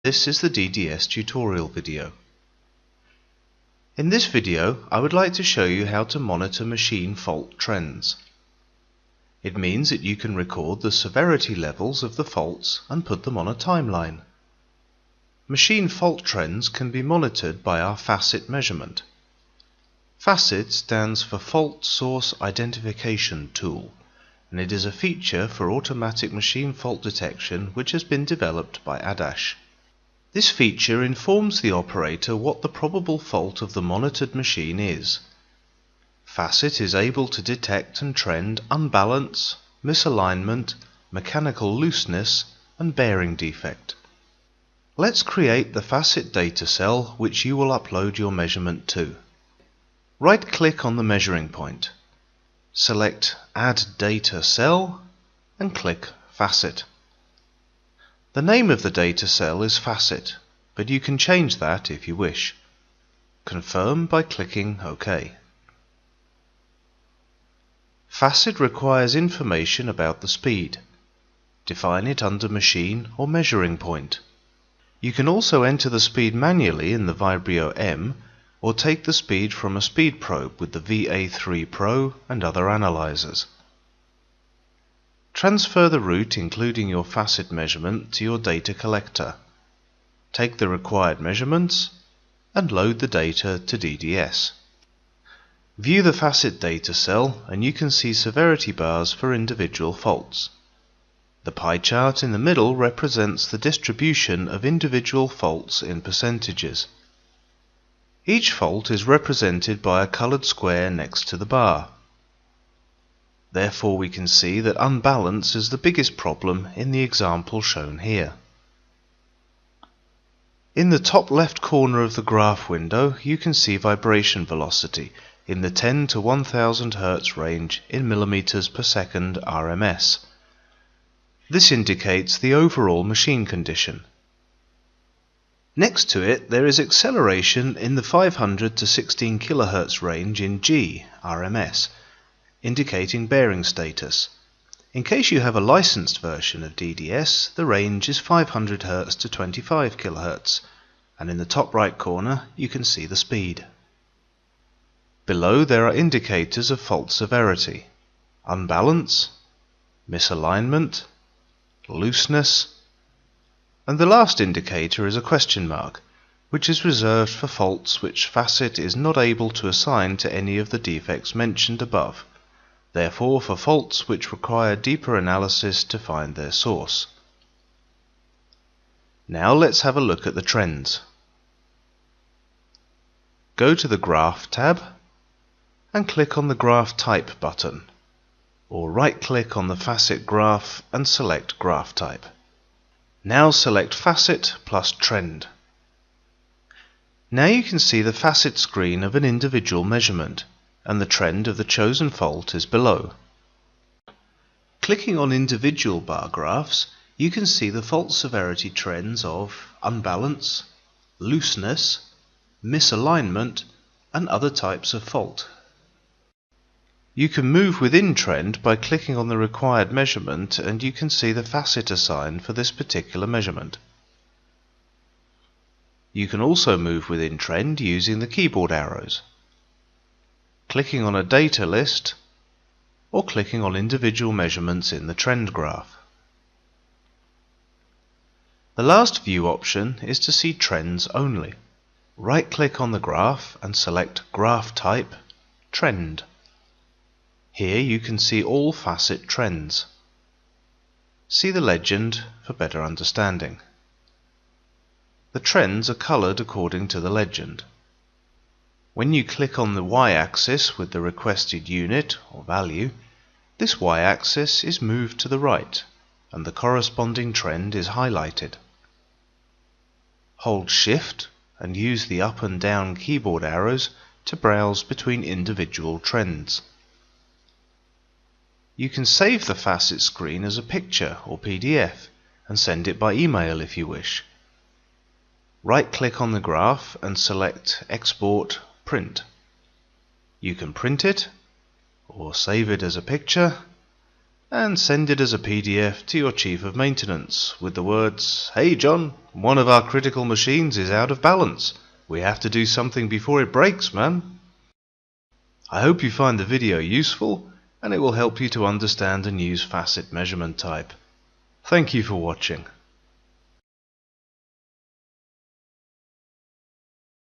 This is the DDS tutorial video. In this video, I would like to show you how to monitor machine fault trends. It means that you can record the severity levels of the faults and put them on a timeline. Machine fault trends can be monitored by our FACIT measurement. FACIT stands for Fault Source Identification Tool, and it is a feature for automatic machine fault detection which has been developed by ADASH. This feature informs the operator what the probable fault of the monitored machine is. FACIT is able to detect and trend unbalance, misalignment, mechanical looseness, and bearing defect. Let's create the FACIT data cell which you will upload your measurement to. Right-click on the measuring point. Select Add Data Cell and click FACIT. The name of the data cell is FACIT, but you can change that if you wish. Confirm by clicking OK. FACIT requires information about the speed. Define it under Machine or Measuring Point. You can also enter the speed manually in the Vibrio M, or take the speed from a speed probe with the VA3 Pro and other analyzers. Transfer the route including your FACIT measurement to your data collector. Take the required measurements and load the data to DDS. View the FACIT data cell and you can see severity bars for individual faults. The pie chart in the middle represents the distribution of individual faults in percentages. Each fault is represented by a colored square next to the bar. Therefore we can see that unbalance is the biggest problem in the example shown here. In the top left corner of the graph window you can see vibration velocity in the 10 to 1000 Hz range in millimeters per second RMS. This indicates the overall machine condition. Next to it there is acceleration in the 500 to 16 kHz range in G RMS, indicating bearing status. In case you have a licensed version of DDS, the range is 500 Hz to 25 kHz, and in the top right corner you can see the speed. Below there are indicators of fault severity: unbalance, misalignment, looseness, and the last indicator is a question mark, which is reserved for faults which FACIT is not able to assign to any of the defects mentioned above, therefore for faults which require deeper analysis to find their source. Now let's have a look at the trends. Go to the Graph tab and click on the Graph Type button, or right-click on the FACIT graph and select Graph Type. Now select FACIT plus Trend. Now you can see the FACIT screen of an individual measurement, and the trend of the chosen fault is below. Clicking on individual bar graphs, you can see the fault severity trends of unbalance, looseness, misalignment, and other types of fault. You can move within trend by clicking on the required measurement and you can see the FACIT assigned for this particular measurement. You can also move within trend using the keyboard arrows, clicking on a data list, or clicking on individual measurements in the trend graph. The last view option is to see trends only. Right-click on the graph and select Graph Type, Trend. Here you can see all FACIT trends. See the legend for better understanding. The trends are colored according to the legend. When you click on the y-axis with the requested unit or value, this y-axis is moved to the right and the corresponding trend is highlighted. Hold Shift and use the up and down keyboard arrows to browse between individual trends. You can save the FACIT screen as a picture or PDF and send it by email if you wish. Right-click on the graph and select Export Print. You can print it or save it as a picture and send it as a PDF to your Chief of Maintenance with the words, "Hey John, one of our critical machines is out of balance. We have to do something before it breaks, man." I hope you find the video useful and it will help you to understand and use facet measurement type. Thank you for watching.